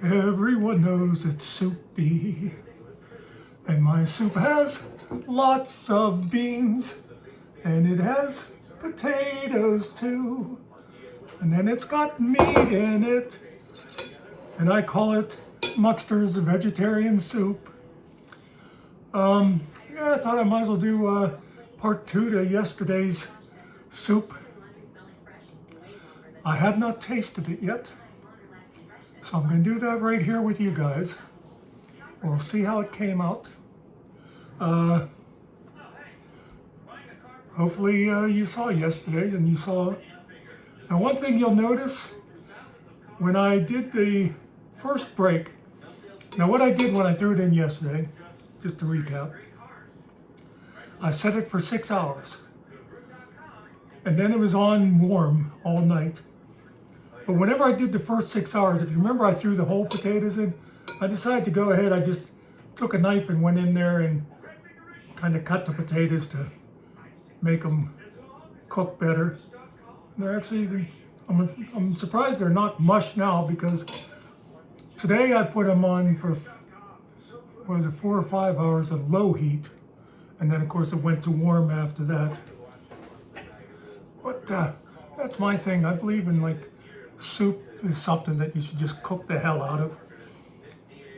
Everyone knows it's soupy. And my soup has lots of beans. And it has potatoes too. And then it's got meat in it. And I call it Muckster's vegetarian soup. Yeah, I thought I might as well do part 2 to yesterday's soup. I have not tasted it yet, so I'm going to do that right here with you guys. We'll see how it came out. Hopefully you saw yesterday's and you saw. Now one thing you'll notice, when I did the first break, now what I did when I threw it in yesterday, just to recap, I set it for 6 hours. And then it was on warm all night. But whenever I did the first 6 hours, if you remember I threw the whole potatoes in, I decided to go ahead, I just took a knife and went in there and kind of cut the potatoes to make them cook better. And they're actually, I'm surprised they're not mush now, because today I put them on for, what was it, 4 or 5 hours of low heat. And then of course it went to warm after that. But that's my thing. I believe in, like, soup is something that you should just cook the hell out of.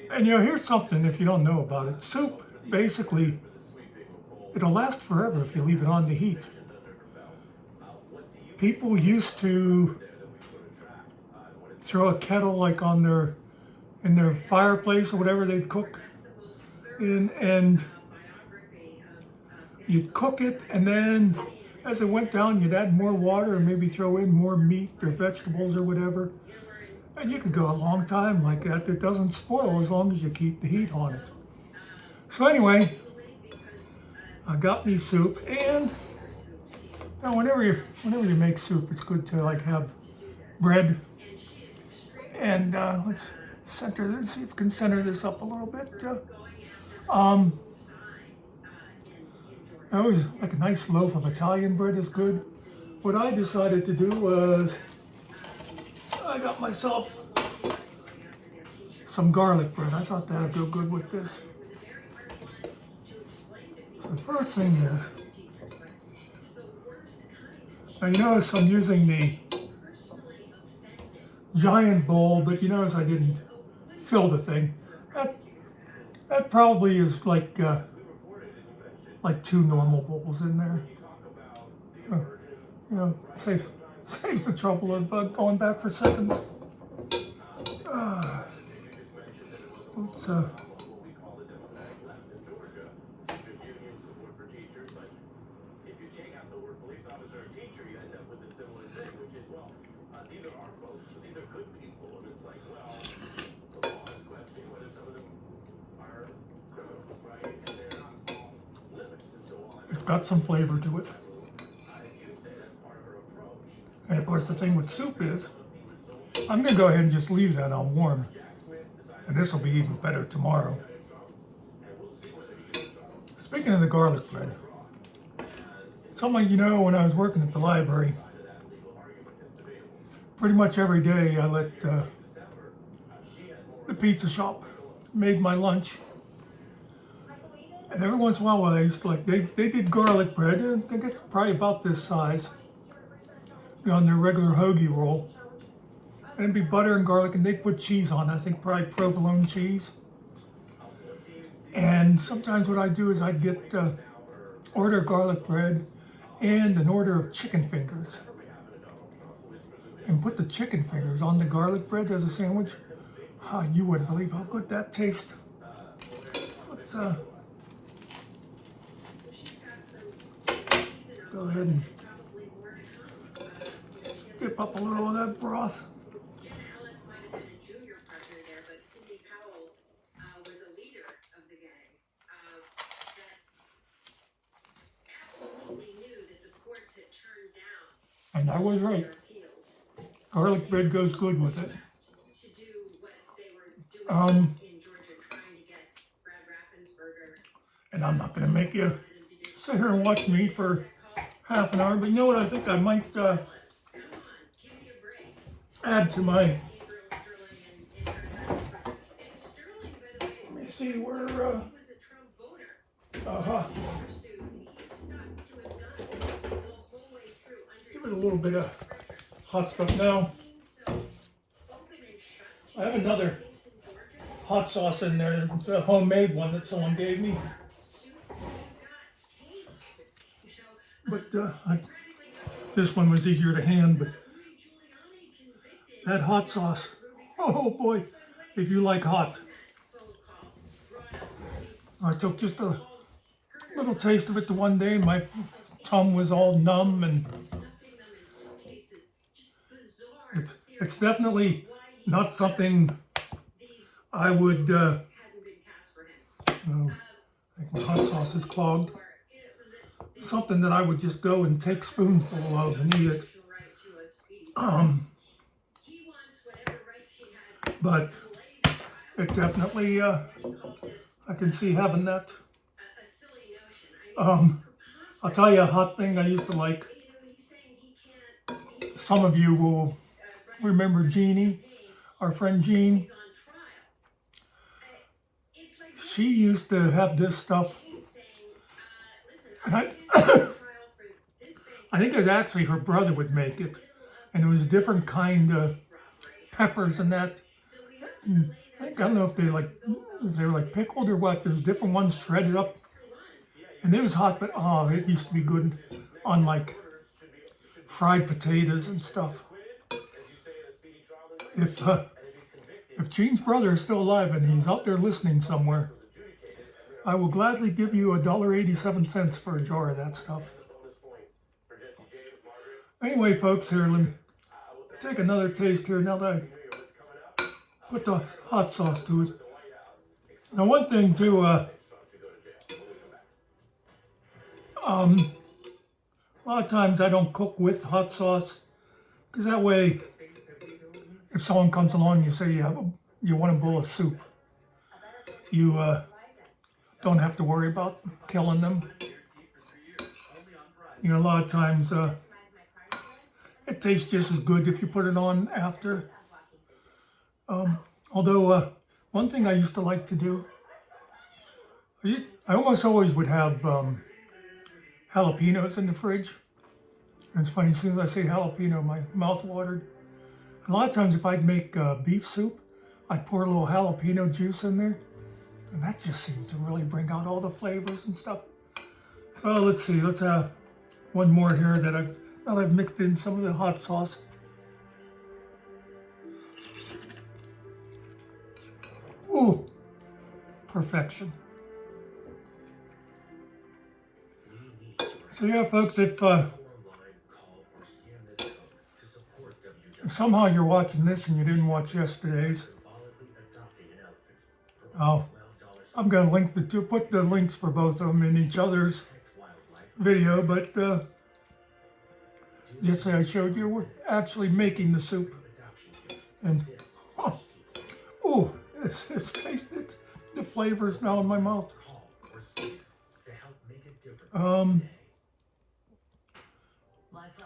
And you know, here's something if you don't know about it. Soup, basically, it'll last forever if you leave it on the heat. People used to throw a kettle like on in their fireplace or whatever they'd cook in, and you'd cook it, and then as it went down, you'd add more water and maybe throw in more meat or vegetables or whatever. And you could go a long time like that. It doesn't spoil as long as you keep the heat on it. So anyway, I got me soup, and now whenever you make soup, it's good to like have bread. And let's center this, see if we can center this up a little bit. Always like a nice loaf of Italian bread is good. What I decided to do was I got myself some garlic bread. I thought that would go good with this. So the first thing is, now you notice I'm using the giant bowl, but you notice I didn't fill the thing. That probably is like 2 normal bowls in there. You know, saves the trouble of going back for seconds. Let's it's got some flavor to it. And of course the thing with soup is, I'm going to go ahead and just leave that on warm. And this will be even better tomorrow. Speaking of the garlic bread, something you know, when I was working at the library, pretty much every day I let the pizza shop made my lunch. And every once in a while, I used to they did garlic bread, and I guess probably about this size, on their regular hoagie roll. And it'd be butter and garlic, and they'd put cheese on it. I think probably provolone cheese. And sometimes what I'd do is I'd get order garlic bread and an order of chicken fingers, and put the chicken fingers on the garlic bread as a sandwich. You wouldn't believe how good that tastes. Let's go ahead and dip up a little of that broth. And I was right. Garlic bread goes good with it. And I'm not going to make you sit here and watch me for half an hour, but you know what, I think I might add to my see where, give it a little bit of hot stuff now. I have another hot sauce in there. It's a homemade one that someone gave me. But this one was easier to hand, but that hot sauce, oh boy, if you like hot. I took just a little taste of it the one day, and my tongue was all numb, and it's definitely not something I would, I think my hot sauce is clogged. Something that I would just go and take a spoonful of and eat it. But it definitely, I can see having that. I'll tell you a hot thing I used to like. Some of you will remember Jeannie, our friend Jean. She used to have this stuff. And I think it was actually her brother would make it. And it was different kind of peppers and that. And I don't know if they were like pickled or what. There's different ones shredded up. And it was hot, but oh, it used to be good on like fried potatoes and stuff. If Gene's brother is still alive and he's out there listening somewhere, I will gladly give you $1.87 for a jar of that stuff. Anyway, folks, here, let me take another taste here now that I put the hot sauce to it. Now, one thing too, a lot of times I don't cook with hot sauce, because that way, if someone comes along and you say you want a bowl of soup, you don't have to worry about killing them. You know, a lot of times it tastes just as good if you put it on after. Although one thing I used to like to do, I almost always would have jalapenos in the fridge. And it's funny, as soon as I say jalapeno, my mouth watered. A lot of times if I'd make beef soup, I'd pour a little jalapeno juice in there. And that just seemed to really bring out all the flavors and stuff. So let's see, let's have one more here that I've mixed in some of the hot sauce. Ooh, perfection. So yeah, folks, if somehow you're watching this and you didn't watch yesterday's, I'm going to put the links for both of them in each other's video, but yesterday I showed you we're actually making the soup. And, oh, it's tasted the flavors now in my mouth.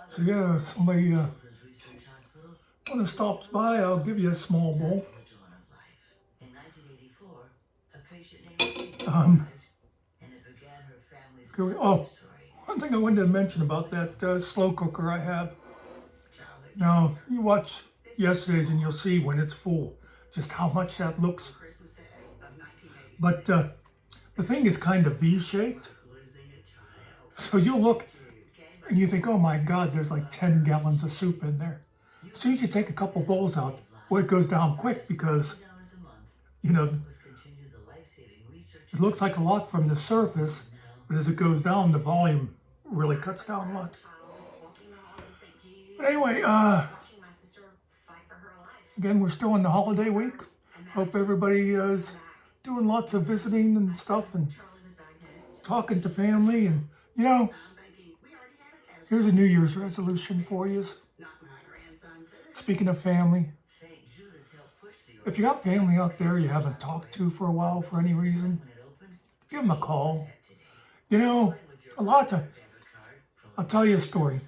So yeah, if somebody when it stops by, I'll give you a small bowl. One thing I wanted to mention about that slow cooker I have. Now, you watch yesterday's and you'll see when it's full just how much that looks. But the thing is kind of V-shaped. So you'll look and you think, oh my God, there's like 10 gallons of soup in there. As soon as you take a couple bowls out, well, it goes down quick because, you know, it looks like a lot from the surface, but as it goes down, the volume really cuts down a lot. But anyway, again, we're still in the holiday week. Hope everybody is doing lots of visiting and stuff and talking to family. And, you know, here's a New Year's resolution for you. Speaking of family, if you got family out there you haven't talked to for a while for any reason, give them a call. You know, a lot of times, I'll tell you a story.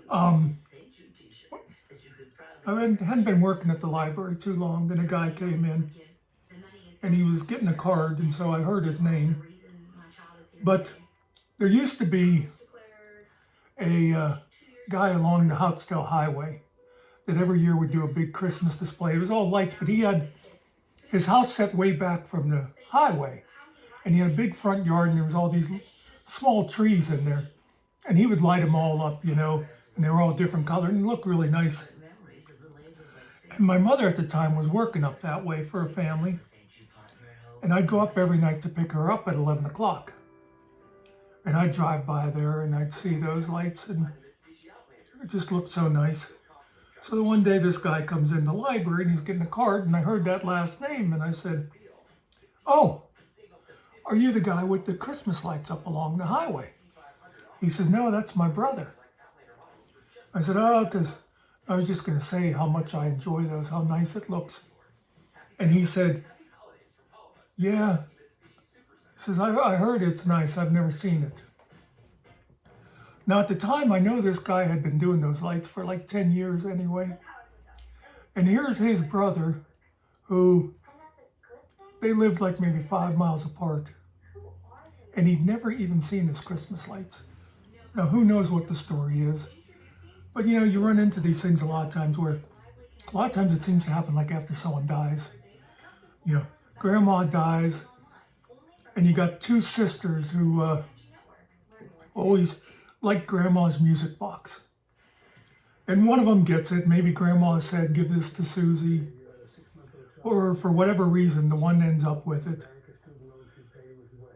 I hadn't been working at the library too long, then a guy came in and he was getting a card, and so I heard his name. But there used to be a guy along the Muckster Highway that every year would do a big Christmas display. It was all lights, but he had his house set way back from the highway, and he had a big front yard, and there was all these small trees in there, and he would light them all up, you know, and they were all different colored and looked really nice. And my mother at the time was working up that way for a family, and I'd go up every night to pick her up at 11 o'clock. And I'd drive by there and I'd see those lights, and it just looked so nice. So the one day this guy comes in the library and he's getting a card, and I heard that last name, and I said, "Oh, are you the guy with the Christmas lights up along the highway?" He says, "No, that's my brother." I said, "Oh, because I was just going to say how much I enjoy those, how nice it looks." And he said, "Yeah." He says, I heard it's nice. I've never seen it. Now, at the time, I know this guy had been doing those lights for like 10 years anyway. And here's his brother, who they lived like maybe 5 miles apart. And he'd never even seen his Christmas lights. Now, who knows what the story is? But, you know, you run into these things a lot of times it seems to happen like after someone dies. You know, grandma dies, and you got two sisters who always like grandma's music box. And one of them gets it. Maybe grandma said, "Give this to Susie." Or for whatever reason, the one ends up with it.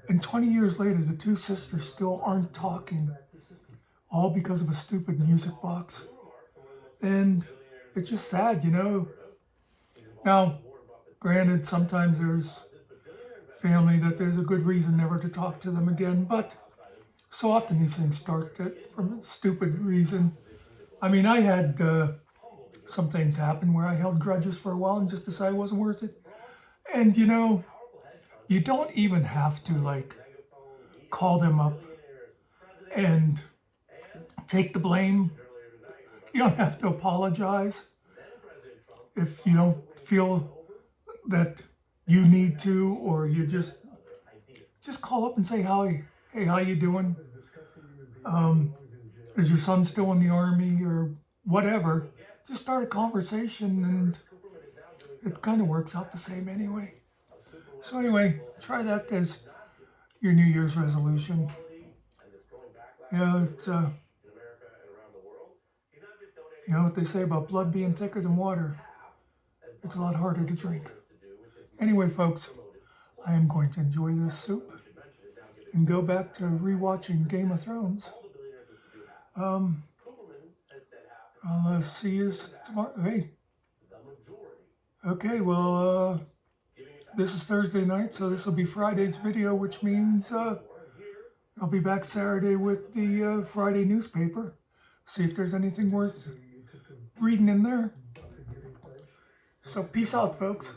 And 20 years later, the two sisters still aren't talking, all because of a stupid music box. And it's just sad, you know. Now, granted, sometimes there's family that there's a good reason never to talk to them again, but so often these things start from a stupid reason. I mean, I had some things happen where I held grudges for a while and just decided it wasn't worth it. And, you know, you don't even have to, like, call them up and take the blame. You don't have to apologize if you don't feel that you need to, or you just call up and say, hey, how you doing? Is your son still in the army or whatever? Just start a conversation, and it kind of works out the same anyway. So anyway, try that as your New Year's resolution. Yeah, it's, you know what they say about blood being thicker than water. It's a lot harder to drink. Anyway, folks, I am going to enjoy this soup and go back to rewatching Game of Thrones. I'll see you tomorrow. Hey. Okay, well, this is Thursday night, so this will be Friday's video, which means I'll be back Saturday with the Friday newspaper. See if there's anything worth reading in there. So peace out, folks.